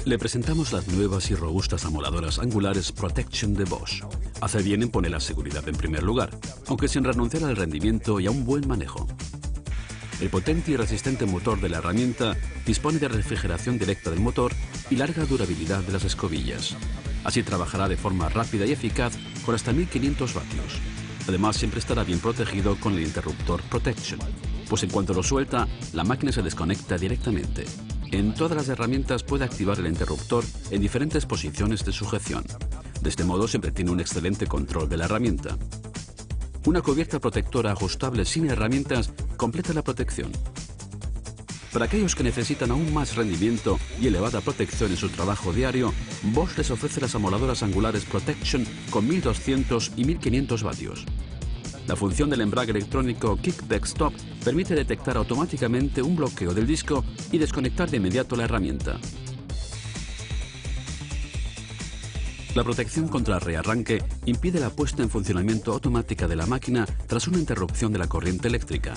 Le presentamos las nuevas y robustas amoladoras angulares Protection de Bosch. Hace bien en poner la seguridad en primer lugar, aunque sin renunciar al rendimiento y a un buen manejo. El potente y resistente motor de la herramienta dispone de refrigeración directa del motor y larga durabilidad de las escobillas. Así trabajará de forma rápida y eficaz con hasta 1500 vatios. Además, siempre estará bien protegido con el interruptor Protection, pues en cuanto lo suelta, la máquina se desconecta directamente. En todas las herramientas puede activar el interruptor en diferentes posiciones de sujeción. De este modo siempre tiene un excelente control de la herramienta. Una cubierta protectora ajustable sin herramientas completa la protección. Para aquellos que necesitan aún más rendimiento y elevada protección en su trabajo diario, Bosch les ofrece las amoladoras angulares Protection con 1200 y 1500 vatios. La función del embrague electrónico Kickback Stop permite detectar automáticamente un bloqueo del disco y desconectar de inmediato la herramienta. La protección contra el rearranque impide la puesta en funcionamiento automática de la máquina tras una interrupción de la corriente eléctrica.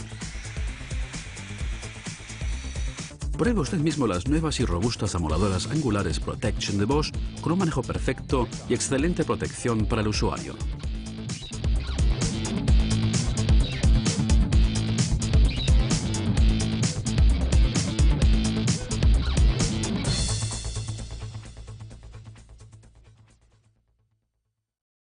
Pruebe usted mismo las nuevas y robustas amoladoras angulares Protection de Bosch con un manejo perfecto y excelente protección para el usuario.